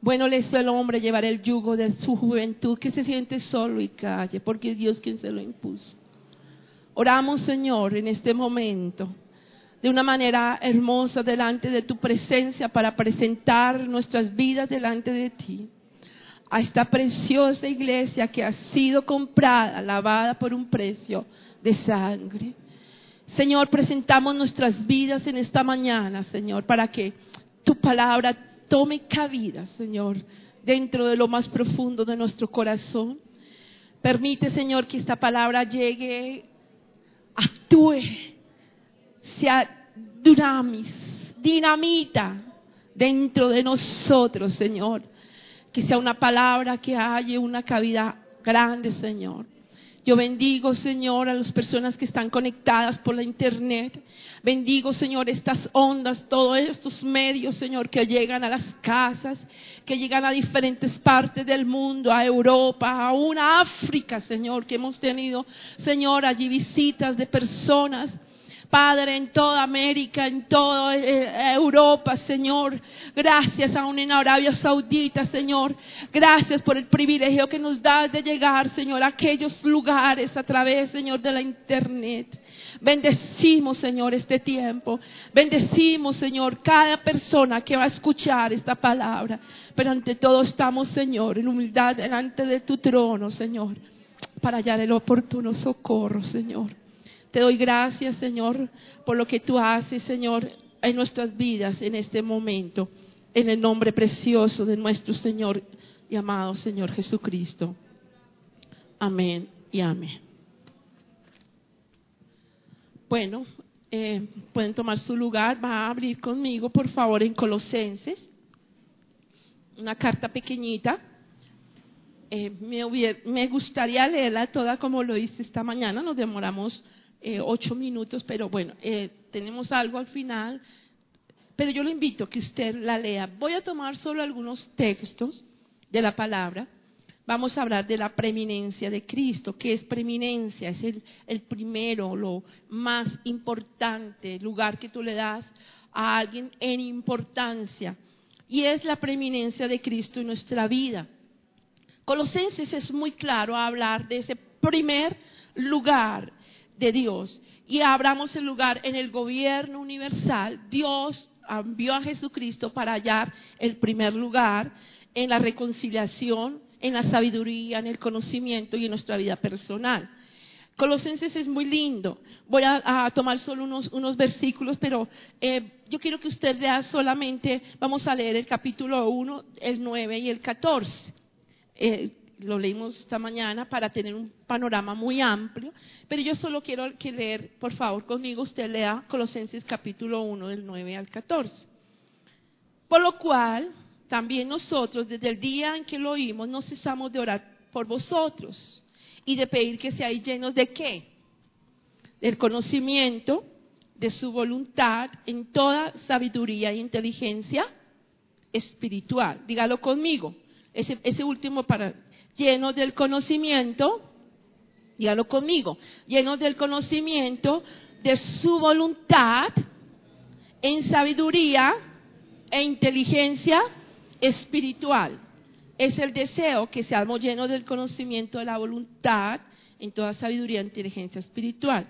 Bueno le es el hombre llevar el yugo de su juventud, que se siente solo y calle, porque es Dios quien se lo impuso. Oramos, Señor, en este momento, de una manera hermosa delante de tu presencia, para presentar nuestras vidas delante de ti, a esta preciosa iglesia que ha sido comprada, lavada por un precio de sangre. Señor, presentamos nuestras vidas en esta mañana, Señor, para que tu palabra tome cabida, Señor, dentro de lo más profundo de nuestro corazón. Permite, Señor, que esta palabra llegue, actúe, sea dinamita dentro de nosotros, Señor. Que sea una palabra que halle una cabida grande, Señor. Yo bendigo, Señor, a las personas que están conectadas por la internet. Bendigo, Señor, estas ondas, todos estos medios, Señor, que llegan a las casas, que llegan a diferentes partes del mundo, a Europa, aún a África, Señor, que hemos tenido, Señor, allí visitas de personas, Padre, en toda América, en toda Europa, Señor. Gracias aún en Arabia Saudita, Señor. Gracias por el privilegio que nos das de llegar, Señor, a aquellos lugares a través, Señor, de la internet. Bendecimos, Señor, este tiempo. Bendecimos, Señor, cada persona que va a escuchar esta palabra. Pero ante todo estamos, Señor, en humildad delante de tu trono, Señor, para hallar el oportuno socorro, Señor. Te doy gracias, Señor, por lo que tú haces, Señor, en nuestras vidas en este momento, en el nombre precioso de nuestro Señor y amado Señor Jesucristo. Amén y amén. Bueno, pueden tomar su lugar. Va a abrir conmigo, por favor, en Colosenses, una carta pequeñita. Me gustaría leerla toda como lo hice esta mañana. Nos demoramos 8 minutos, pero bueno, tenemos algo al final, pero yo lo invito a que usted la lea. Voy a tomar solo algunos textos de la palabra. Vamos a hablar de la preeminencia de Cristo. ¿Qué es preeminencia? Es el primero, lo más importante, el lugar que tú le das a alguien en importancia, y es la preeminencia de Cristo en nuestra vida. Colosenses es muy claro a hablar de ese primer lugar de Dios, y abramos el lugar en el gobierno universal. Dios envió a Jesucristo para hallar el primer lugar en la reconciliación, en la sabiduría, en el conocimiento y en nuestra vida personal. Colosenses es muy lindo. Voy a tomar solo unos versículos, pero yo quiero que usted lea solamente, vamos a leer el capítulo 1, el 9 y el 14. Lo leímos esta mañana para tener un panorama muy amplio, pero yo solo quiero que leer, por favor, conmigo, usted lea Colosenses capítulo 1 del 9 al 14. Por lo cual, también nosotros, desde el día en que lo oímos, no cesamos de orar por vosotros y de pedir que seáis llenos de ¿qué? Del conocimiento de su voluntad en toda sabiduría e inteligencia espiritual. Dígalo conmigo, ese último para... Llenos del conocimiento, dígalo conmigo, llenos del conocimiento de su voluntad en sabiduría e inteligencia espiritual. Es el deseo que seamos llenos del conocimiento de la voluntad en toda sabiduría e inteligencia espiritual,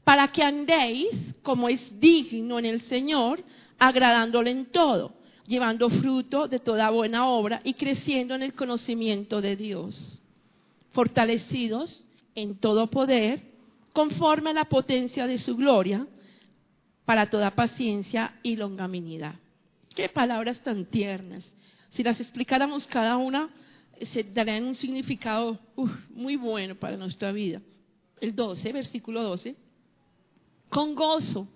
para que andéis como es digno en el Señor, agradándole en todo, llevando fruto de toda buena obra y creciendo en el conocimiento de Dios, fortalecidos en todo poder, conforme a la potencia de su gloria, para toda paciencia y longanimidad. Qué palabras tan tiernas. Si las explicáramos cada una, se darían un significado muy bueno para nuestra vida. El 12, versículo 12. Con gozo,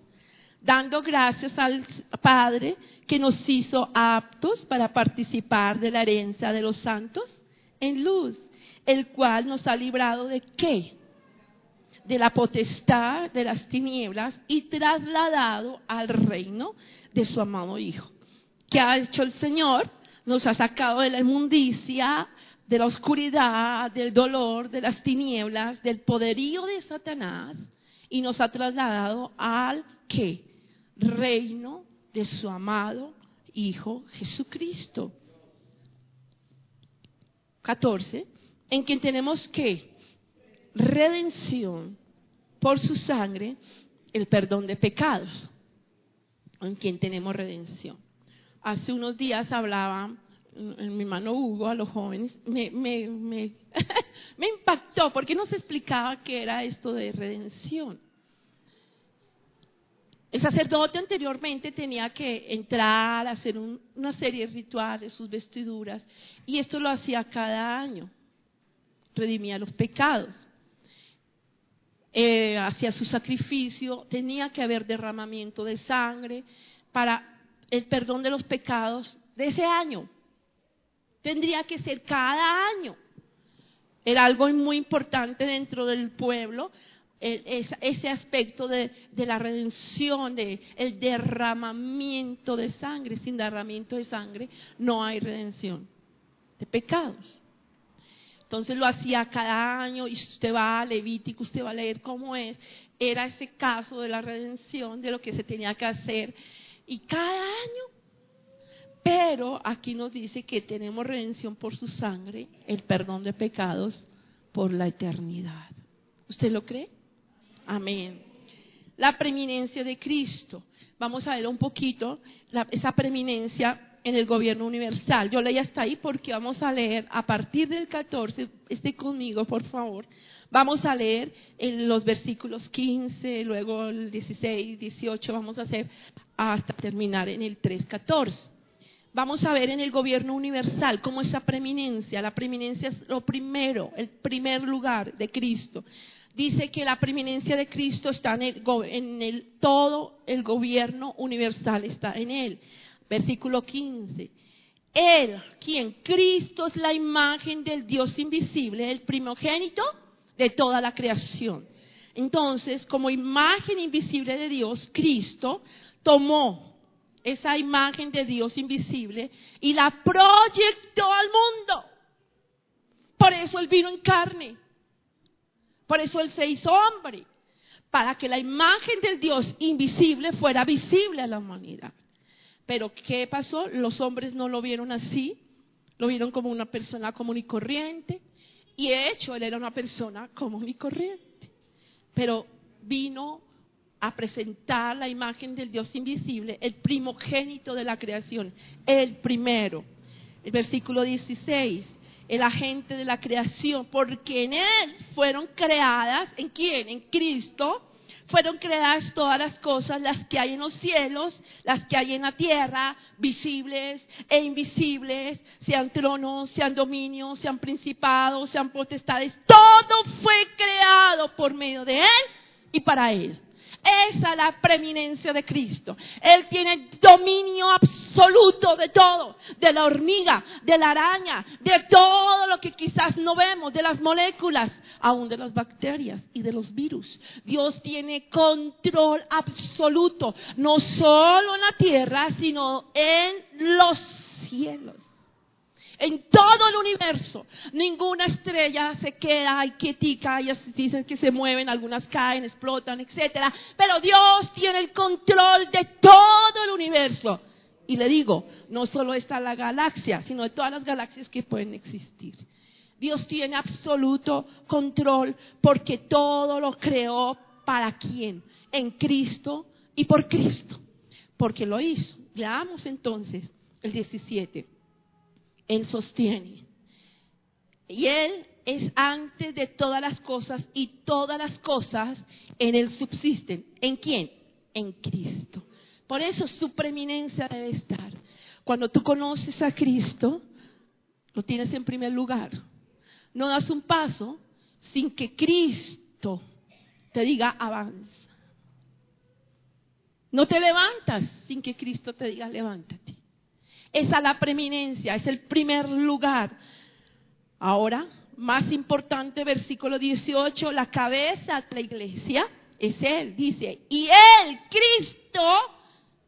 dando gracias al Padre que nos hizo aptos para participar de la herencia de los santos en luz, el cual nos ha librado de ¿qué? De la potestad de las tinieblas y trasladado al reino de su amado Hijo. ¿Qué ha hecho el Señor? Nos ha sacado de la inmundicia, de la oscuridad, del dolor, de las tinieblas, del poderío de Satanás, y nos ha trasladado al ¿qué? Reino de su amado Hijo Jesucristo. 14. En quien tenemos que redención por su sangre, el perdón de pecados. En quien tenemos redención. Hace unos días hablaba mi hermano Hugo a los jóvenes, me impactó porque nos explicaba qué era esto de redención. El sacerdote anteriormente tenía que entrar, hacer una serie de rituales, sus vestiduras, y esto lo hacía cada año, redimía los pecados, hacía su sacrificio, tenía que haber derramamiento de sangre para el perdón de los pecados de ese año. Tendría que ser cada año. Era algo muy importante dentro del pueblo, ese aspecto de la redención, de el derramamiento de sangre. Sin derramamiento de sangre no hay redención de pecados. Entonces lo hacía cada año, y si usted va a Levítico, usted va a leer cómo era ese caso de la redención, de lo que se tenía que hacer, y cada año. Pero aquí nos dice que tenemos redención por su sangre, el perdón de pecados por la eternidad. ¿Usted lo cree? Amén. La preeminencia de Cristo. Vamos a ver un poquito esa preeminencia en el gobierno universal. Yo leí hasta ahí porque vamos a leer a partir del 14, esté conmigo por favor. Vamos a leer en los versículos 15, luego el 16, 18, vamos a hacer hasta terminar en el 3:14. Vamos a ver en el gobierno universal cómo esa preeminencia, la preeminencia es lo primero, el primer lugar de Cristo. Dice que la preeminencia de Cristo está todo el gobierno universal está en Él. Versículo 15. Él, quien Cristo es la imagen del Dios invisible, el primogénito de toda la creación. Entonces, como imagen invisible de Dios, Cristo tomó esa imagen de Dios invisible y la proyectó al mundo. Por eso Él vino en carne. Por eso Él se hizo hombre. Para que la imagen del Dios invisible fuera visible a la humanidad. Pero ¿qué pasó? Los hombres no lo vieron así. Lo vieron como una persona común y corriente. Y de hecho, Él era una persona común y corriente. Pero vino a presentar la imagen del Dios invisible, el primogénito de la creación, el primero. El versículo 16, el agente de la creación, porque en Él fueron creadas, ¿en quién? En Cristo, fueron creadas todas las cosas, las que hay en los cielos, las que hay en la tierra, visibles e invisibles, sean tronos, sean dominios, sean principados, sean potestades, todo fue creado por medio de Él y para Él. Esa es la preeminencia de Cristo. Él tiene dominio absoluto de todo, de la hormiga, de la araña, de todo lo que quizás no vemos, de las moléculas, aún de las bacterias y de los virus. Dios tiene control absoluto, no solo en la tierra, sino en los cielos. En todo el universo, ninguna estrella se queda ahí quietica, ellas dicen que se mueven, algunas caen, explotan, etcétera. Pero Dios tiene el control de todo el universo. Y le digo, no solo está la galaxia, sino de todas las galaxias que pueden existir. Dios tiene absoluto control porque todo lo creó ¿para quién? En Cristo y por Cristo. Porque lo hizo. Leamos entonces el 17. Él sostiene. Y Él es antes de todas las cosas y todas las cosas en Él subsisten. ¿En quién? En Cristo. Por eso su preeminencia debe estar. Cuando tú conoces a Cristo, lo tienes en primer lugar. No das un paso sin que Cristo te diga avanza. No te levantas sin que Cristo te diga levántate. Esa es la preeminencia, es el primer lugar. Ahora, más importante, versículo 18, la cabeza de la iglesia es Él, dice, y Él, Cristo,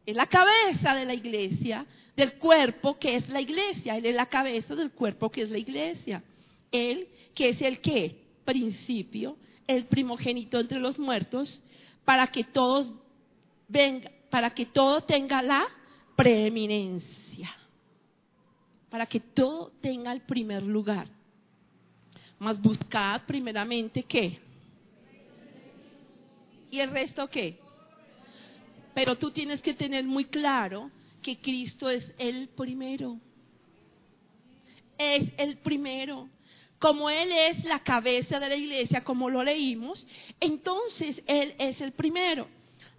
es la cabeza de la iglesia, del cuerpo que es la iglesia. Él es la cabeza del cuerpo que es la iglesia. Él, que es el ¿qué? Principio, el primogénito entre los muertos, para que todo tenga la preeminencia, para que todo tenga el primer lugar. Mas buscad primeramente ¿qué? ¿Y el resto qué? Pero tú tienes que tener muy claro que Cristo es el primero. Es el primero. Como Él es la cabeza de la iglesia, como lo leímos, entonces Él es el primero.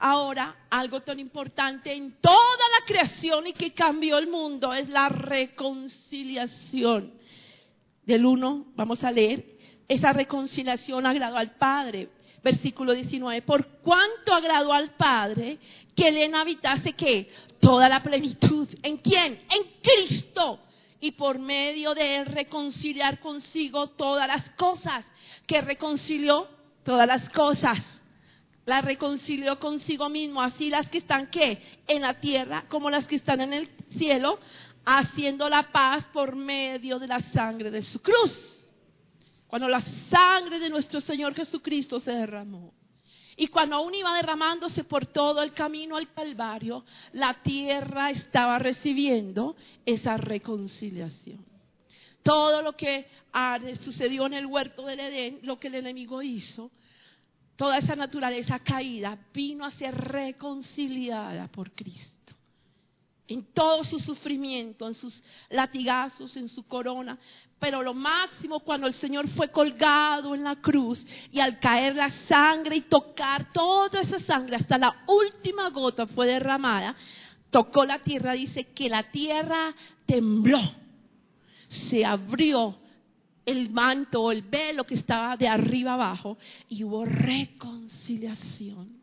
Ahora, algo tan importante en toda la creación y que cambió el mundo es la reconciliación. Del 1, vamos a leer, esa reconciliación agradó al Padre. Versículo 19, por cuánto agradó al Padre que en él habitase ¿qué? Toda la plenitud. ¿En quién? En Cristo. Y por medio de él reconciliar consigo todas las cosas. ¿Qué reconcilió? Todas las cosas. Las reconcilió consigo mismo, así las que están ¿qué? En la tierra como las que están en el cielo, haciendo la paz por medio de la sangre de su cruz. Cuando la sangre de nuestro Señor Jesucristo se derramó. Y cuando aún iba derramándose por todo el camino al Calvario, la tierra estaba recibiendo esa reconciliación. Todo lo que sucedió en el huerto del Edén, lo que el enemigo hizo, toda esa naturaleza caída vino a ser reconciliada por Cristo. En todo su sufrimiento, en sus latigazos, en su corona. Pero lo máximo cuando el Señor fue colgado en la cruz y al caer la sangre y tocar toda esa sangre hasta la última gota fue derramada, tocó la tierra, dice que la tierra tembló, se abrió el manto, el velo que estaba de arriba abajo y hubo reconciliación.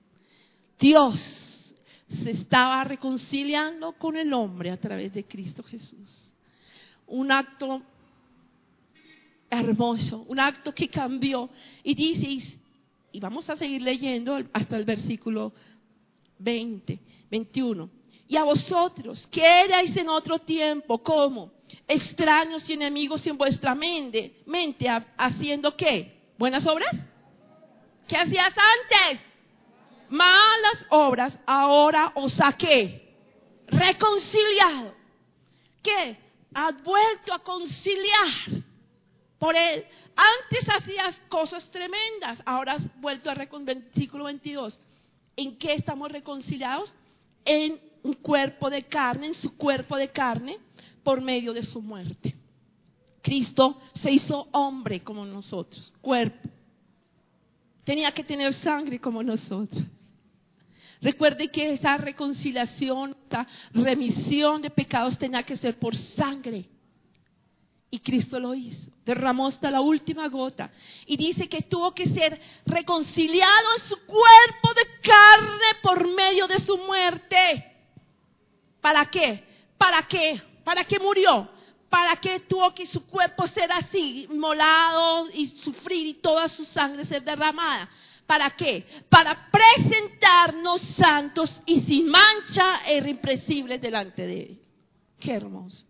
Dios se estaba reconciliando con el hombre a través de Cristo Jesús. Un acto hermoso, un acto que cambió. Y dice, y vamos a seguir leyendo hasta el versículo 21. Y a vosotros, que erais en otro tiempo, ¿cómo? Extraños y enemigos en vuestra mente, haciendo ¿qué? ¿Buenas obras? ¿Qué hacías antes? Malas obras. Ahora os saqué, reconciliado. ¿Qué? Has vuelto a conciliar por él. Antes hacías cosas tremendas, ahora has vuelto a versículo 22. ¿En qué estamos reconciliados? En un cuerpo de carne, en su cuerpo de carne, por medio de su muerte. Cristo se hizo hombre como nosotros, cuerpo. Tenía que tener sangre como nosotros. Recuerde que esa reconciliación, esa remisión de pecados tenía que ser por sangre. Y Cristo lo hizo, derramó hasta la última gota. Y dice que tuvo que ser reconciliado en su cuerpo de carne por medio de su muerte. ¿Para qué? ¿Para qué? ¿Para qué murió? ¿Para qué tuvo que su cuerpo ser así, molado y sufrir y toda su sangre ser derramada? ¿Para qué? Para presentarnos santos y sin mancha e irreprensibles delante de Él. Qué hermoso.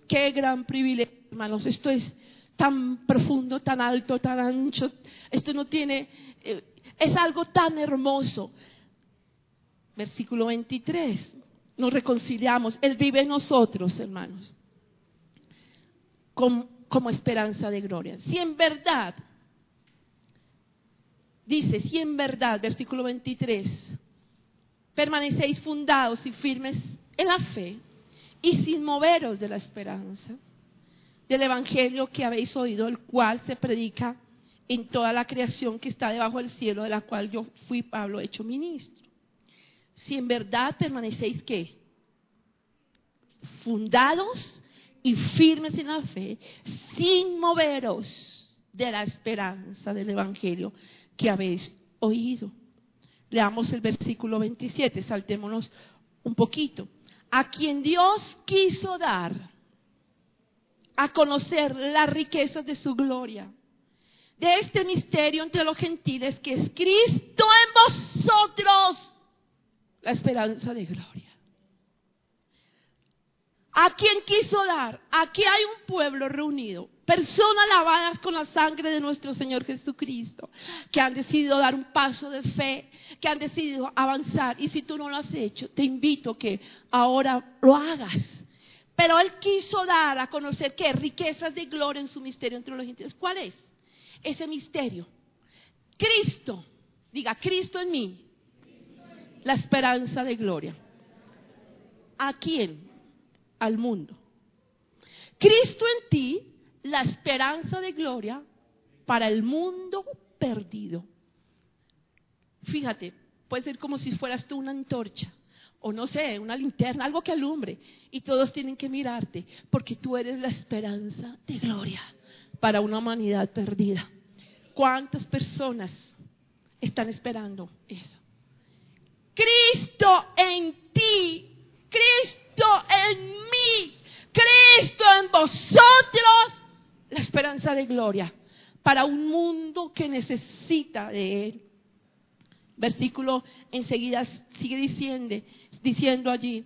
Qué gran privilegio, hermanos. Esto es tan profundo, tan alto, tan ancho. Esto no tiene, es algo tan hermoso. Versículo 23. Nos reconciliamos. Él vive en nosotros, hermanos, como esperanza de gloria. Si en verdad, dice, si en verdad, versículo 23, permanecéis fundados y firmes en la fe y sin moveros de la esperanza del evangelio que habéis oído, el cual se predica en toda la creación que está debajo del cielo, de la cual yo fui, Pablo, hecho ministro. Si en verdad permanecéis, ¿qué? Fundados y firmes en la fe, sin moveros de la esperanza del evangelio que habéis oído. Leamos el versículo 27, saltémonos un poquito. A quien Dios quiso dar a conocer las riquezas de su gloria, de este misterio entre los gentiles, que es Cristo en vosotros, la esperanza de gloria. ¿A quién quiso dar? Aquí hay un pueblo reunido, personas lavadas con la sangre de nuestro Señor Jesucristo, que han decidido dar un paso de fe, que han decidido avanzar. Y si tú no lo has hecho, te invito a que ahora lo hagas. Pero Él quiso dar a conocer que riquezas de gloria en su misterio entre los gentiles. ¿Cuál es ese misterio? Cristo, diga, Cristo en mí, la esperanza de gloria. ¿A quién? Al mundo. Cristo en ti, la esperanza de gloria para el mundo perdido. Fíjate, puede ser como si fueras tú una antorcha, o no sé, una linterna, algo que alumbre, y todos tienen que mirarte, porque tú eres la esperanza de gloria para una humanidad perdida. ¿Cuántas personas están esperando eso? Cristo en ti, Cristo en mí, Cristo en vosotros, la esperanza de gloria para un mundo que necesita de Él. Versículo enseguida sigue diciendo allí,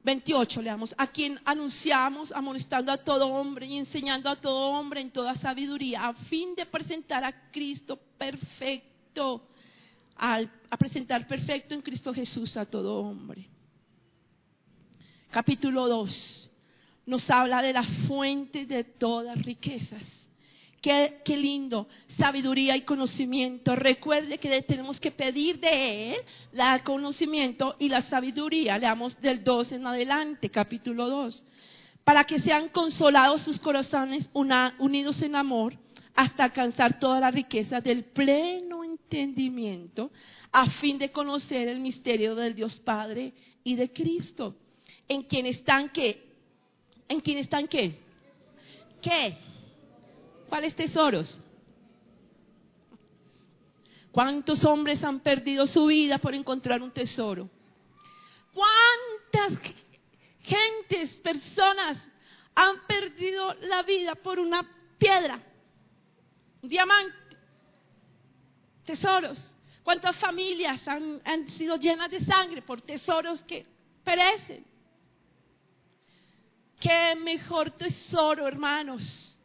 28, leamos: a quien anunciamos, amonestando a todo hombre y enseñando a todo hombre en toda sabiduría, a fin de presentar a Cristo perfecto, a presentar perfecto en Cristo Jesús a todo hombre. Capítulo 2 nos habla de la fuente de todas riquezas. Qué lindo, sabiduría y conocimiento. Recuerde que tenemos que pedir de Él el conocimiento y la sabiduría. Leamos del 2 en adelante, capítulo 2. Para que sean consolados sus corazones unidos en amor, hasta alcanzar toda la riqueza del pleno entendimiento, a fin de conocer el misterio del Dios Padre y de Cristo. ¿En quién están qué? ¿En quién están qué? ¿Qué? ¿Cuáles tesoros? ¿Cuántos hombres han perdido su vida por encontrar un tesoro? ¿Cuántas gentes, personas han perdido la vida por una piedra, un diamante, tesoros? ¿Cuántas familias han sido llenas de sangre por tesoros que perecen? Qué mejor tesoro, hermanos,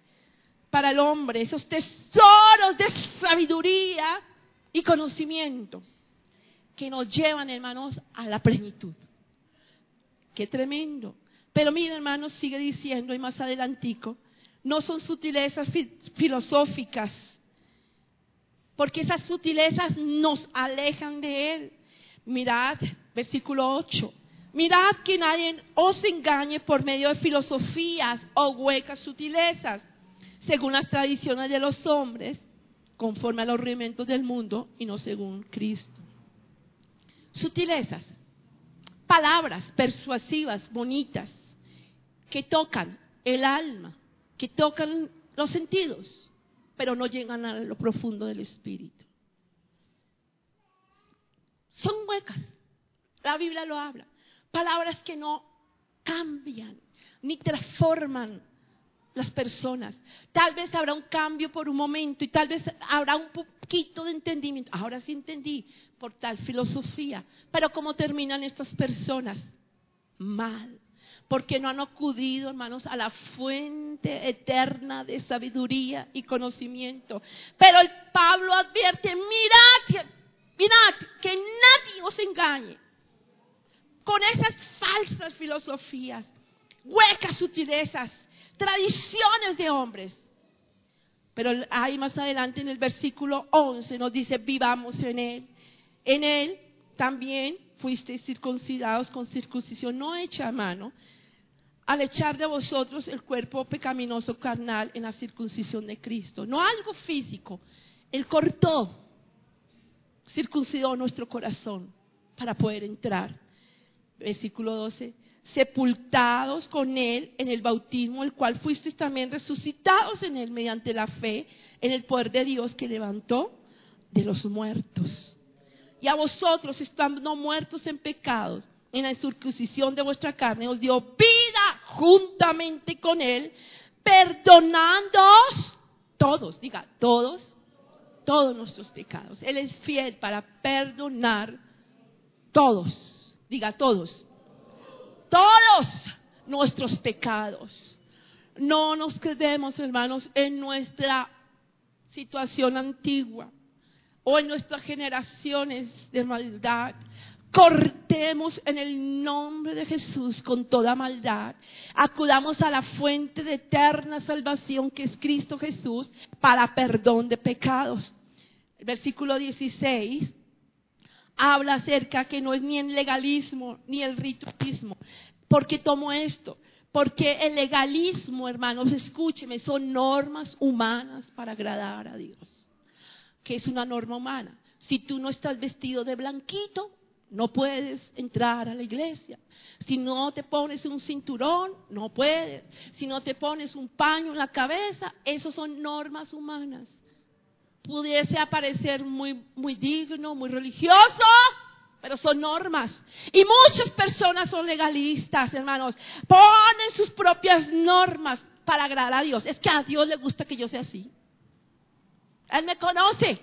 para el hombre, esos tesoros de sabiduría y conocimiento que nos llevan, hermanos, a la plenitud. Qué tremendo. Pero mira, hermanos, sigue diciendo, y más adelantico, no son sutilezas filosóficas, porque esas sutilezas nos alejan de Él. Mirad, versículo 8. Mirad que nadie os engañe por medio de filosofías o huecas sutilezas, según las tradiciones de los hombres, conforme a los rudimentos del mundo y no según Cristo. Sutilezas, palabras persuasivas, bonitas, que tocan el alma, que tocan los sentidos, pero no llegan a lo profundo del espíritu. Son huecas, la Biblia lo habla. Palabras que no cambian ni transforman las personas. Tal vez habrá un cambio por un momento y tal vez habrá un poquito de entendimiento. Ahora sí entendí por tal filosofía. Pero ¿cómo terminan estas personas? Mal. Porque no han acudido, hermanos, a la fuente eterna de sabiduría y conocimiento. Pero el Pablo advierte: mirad que nadie os engañe con esas falsas filosofías, huecas sutilezas, tradiciones de hombres. Pero ahí más adelante en el versículo 11 nos dice: vivamos en Él. En Él también fuisteis circuncidados con circuncisión no hecha a mano, al echar de vosotros el cuerpo pecaminoso carnal en la circuncisión de Cristo. No algo físico. Él cortó, circuncidó nuestro corazón para poder entrar. Versículo 12: sepultados con Él en el bautismo, el cual fuisteis también resucitados en Él mediante la fe en el poder de Dios que levantó de los muertos. Y a vosotros, estando muertos en pecados, en la circuncisión de vuestra carne, os dio vida juntamente con Él, perdonándoos todos, diga todos nuestros pecados. Él es fiel para perdonar todos. Diga todos. nuestros pecados. No nos quedemos, hermanos, en nuestra situación antigua o en nuestras generaciones de maldad. Cortemos en el nombre de Jesús con toda maldad. Acudamos a la fuente de eterna salvación que es Cristo Jesús para perdón de pecados. El versículo 16 habla acerca que no es ni el legalismo ni el ritualismo. ¿Por qué tomo esto? Porque el legalismo, hermanos, escúcheme, son normas humanas para agradar a Dios. ¿Qué es una norma humana? Si tú no estás vestido de blanquito, no puedes entrar a la iglesia. Si no te pones un cinturón, no puedes. Si no te pones un paño en la cabeza, esos son normas humanas. Pudiese parecer muy digno, muy religioso, pero son normas. Y muchas personas son legalistas, hermanos. Ponen sus propias normas para agradar a Dios. Es que a Dios le gusta que yo sea así. Él me conoce.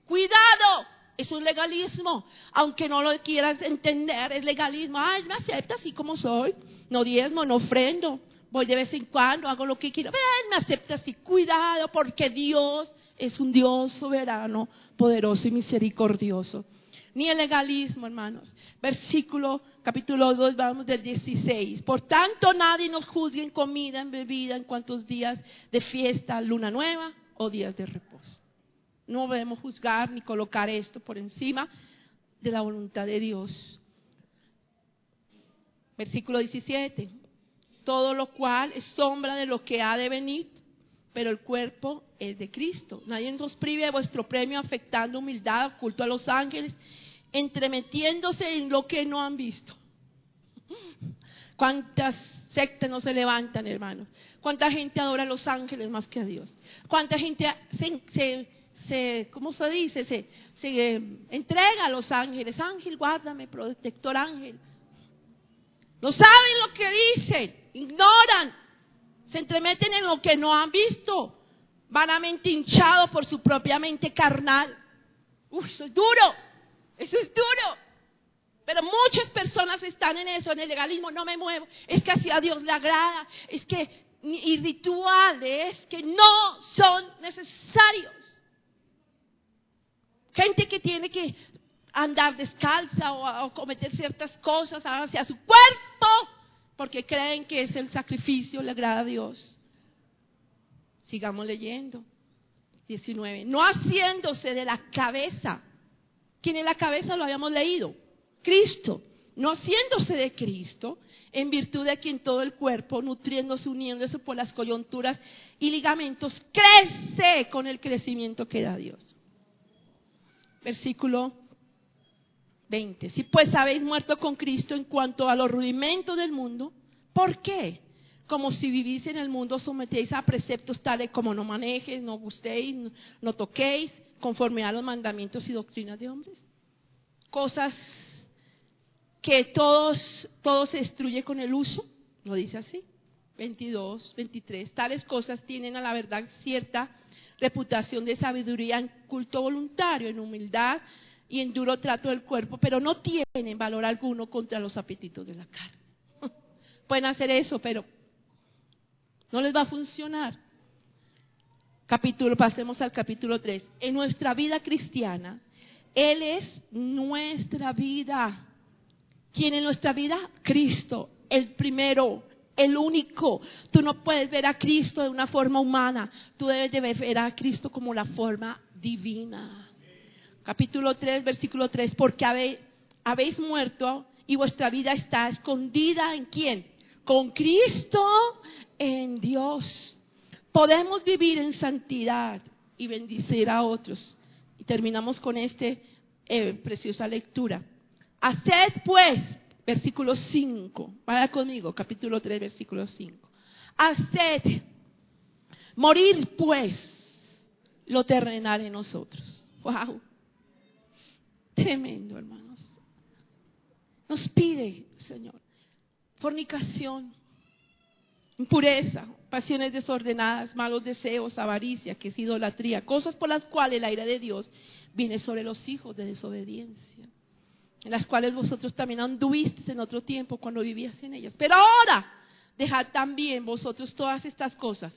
Cuidado. Es un legalismo. Aunque no lo quieras entender, es legalismo. Él me acepta así como soy. No diezmo, no ofrendo. Voy de vez en cuando, hago lo que quiero. Él me acepta así. Cuidado, porque Dios es un Dios soberano, poderoso y misericordioso. Ni el legalismo, hermanos. Capítulo 2, vamos del 16. Por tanto, nadie nos juzgue en comida, en bebida, en cuantos días de fiesta, luna nueva o días de reposo. No debemos juzgar ni colocar esto por encima de la voluntad de Dios. Versículo 17. Todo lo cual es sombra de lo que ha de venir, pero el cuerpo es de Cristo. Nadie nos prive de vuestro premio, afectando humildad, culto a los ángeles, entremetiéndose en lo que no han visto. ¿Cuántas sectas no se levantan, hermanos? ¿Cuánta gente adora a los ángeles más que a Dios? ¿Cuánta gente ¿cómo se dice? Se entrega a los ángeles. Ángel, guárdame, protector ángel. No saben lo que dicen, ignoran, se entremeten en lo que no han visto, vanamente hinchados por su propia mente carnal. Eso es duro, eso es duro. Pero muchas personas están en eso, en el legalismo. No me muevo, es que así a Dios le agrada, es que y rituales que no son necesarios. Gente que tiene que andar descalza o cometer ciertas cosas hacia su cuerpo porque creen que es el sacrificio, le agrada a Dios. Sigamos leyendo. 19. No haciéndose de la cabeza. ¿Quién es la cabeza? Lo habíamos leído. Cristo. No haciéndose de Cristo, en virtud de quien todo el cuerpo, nutriéndose, uniéndose por las coyunturas y ligamentos, crece con el crecimiento que da Dios. Versículo 20. Si pues habéis muerto con Cristo en cuanto a los rudimentos del mundo, ¿por qué? Como si vivís en el mundo, sometéis a preceptos tales como no manejes, no gustéis, no toquéis, conforme a los mandamientos y doctrinas de hombres. Cosas que todo se destruye con el uso, lo dice así. 22, 23. Tales cosas tienen a la verdad cierta reputación de sabiduría en culto voluntario, en humildad y en duro trato del cuerpo, pero no tienen valor alguno contra los apetitos de la carne. Pueden hacer eso, pero no les va a funcionar. Pasemos al capítulo 3. En nuestra vida cristiana, Él es nuestra vida. ¿Quién es nuestra vida? Cristo, el primero, el único. Tú no puedes ver a Cristo de una forma humana. Tú debes de ver a Cristo como la forma divina. Capítulo 3, versículo 3. Porque habéis muerto y vuestra vida está escondida ¿en quién? Con Cristo en Dios. Podemos vivir en santidad y bendecir a otros. Y terminamos con preciosa lectura. Haced pues, versículo 5, vaya conmigo, capítulo 3, versículo 5. Haced morir pues lo terrenal en nosotros. Wow, tremendo, hermanos. Nos pide, Señor, fornicación, impureza, pasiones desordenadas, malos deseos, avaricia, que es idolatría, cosas por las cuales la ira de Dios viene sobre los hijos de desobediencia, en las cuales vosotros también anduvisteis en otro tiempo cuando vivías en ellas. Pero ahora dejad también vosotros todas estas cosas: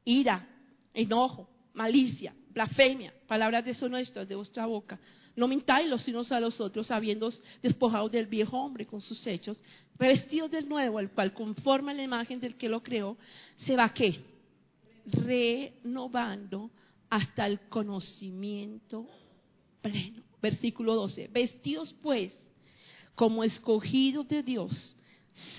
ira, enojo, malicia, blasfemia, palabras deshonestas de vuestra boca. No mintáis los unos a los otros, habiendo despojado del viejo hombre con sus hechos, revestidos del nuevo, el cual conforme a la imagen del que lo creó, se va ¿qué? Renovando hasta el conocimiento pleno. Versículo 12. Vestidos pues como escogidos de Dios,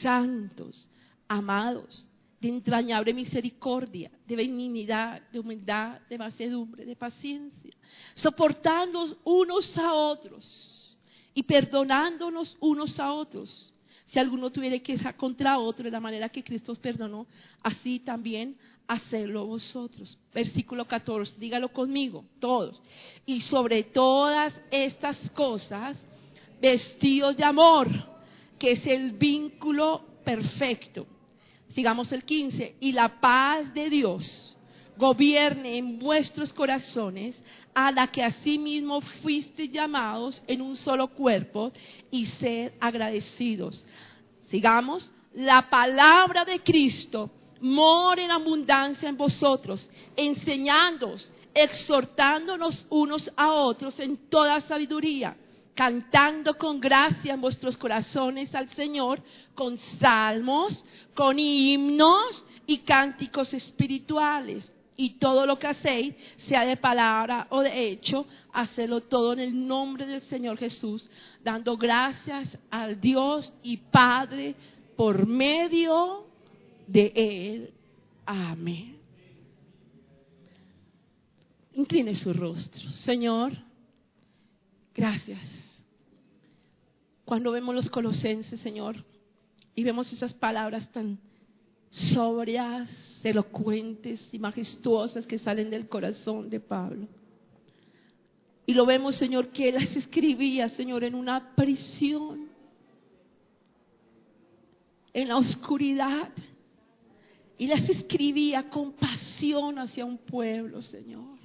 santos, amados, de entrañable misericordia, de benignidad, de humildad, de mansedumbre, de paciencia, soportándonos unos a otros y perdonándonos unos a otros. Si alguno tuviera queja contra otro, de la manera que Cristo os perdonó, así también hacedlo vosotros. Versículo 14, dígalo conmigo, todos. Y sobre todas estas cosas, vestidos de amor, que es el vínculo perfecto. Sigamos el 15. Y la paz de Dios gobierne en vuestros corazones, a la que asimismo fuisteis llamados en un solo cuerpo, y sed agradecidos. Sigamos. La palabra de Cristo more en abundancia en vosotros, enseñándoos, exhortándonos unos a otros en toda sabiduría, cantando con gracia en vuestros corazones al Señor, con salmos, con himnos y cánticos espirituales. Y todo lo que hacéis, sea de palabra o de hecho, hacedlo todo en el nombre del Señor Jesús, dando gracias al Dios y Padre por medio de Él. Amén. Incline su rostro. Señor, gracias. Cuando vemos los Colosenses, Señor, y vemos esas palabras tan sobrias, elocuentes y majestuosas que salen del corazón de Pablo, y lo vemos, Señor, que él las escribía, Señor, en una prisión, en la oscuridad, y las escribía con pasión hacia un pueblo, Señor.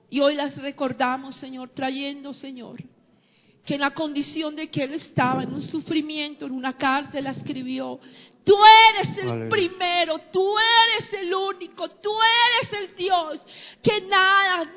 Y hoy las recordamos, Señor, trayendo, Señor, que en la condición de que él estaba en un sufrimiento, en una cárcel, la escribió: tú eres el primero, tú eres el único, tú eres el Dios, que nada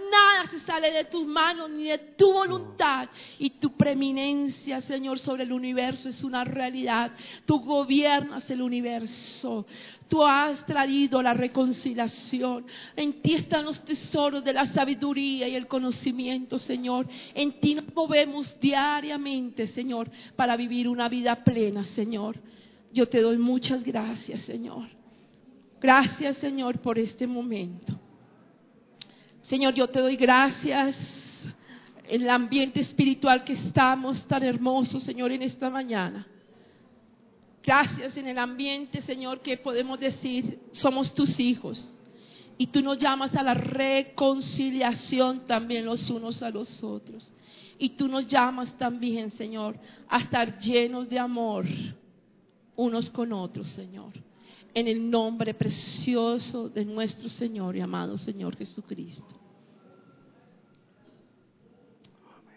se sale de tus manos ni de tu voluntad, y tu preeminencia, Señor, sobre el universo es una realidad. Tú gobiernas el universo, tú has traído la reconciliación, en ti están los tesoros de la sabiduría y el conocimiento, Señor. En ti nos movemos diariamente, Señor, para vivir una vida plena, Señor. Yo te doy muchas gracias, Señor. Gracias, Señor, por este momento. Señor, yo te doy gracias en el ambiente espiritual que estamos tan hermoso, Señor, en esta mañana. Gracias en el ambiente, Señor, que podemos decir: somos tus hijos. Y tú nos llamas a la reconciliación también los unos a los otros. Y tú nos llamas también, Señor, a estar llenos de amor unos con otros, Señor, en el nombre precioso de nuestro Señor y amado Señor Jesucristo.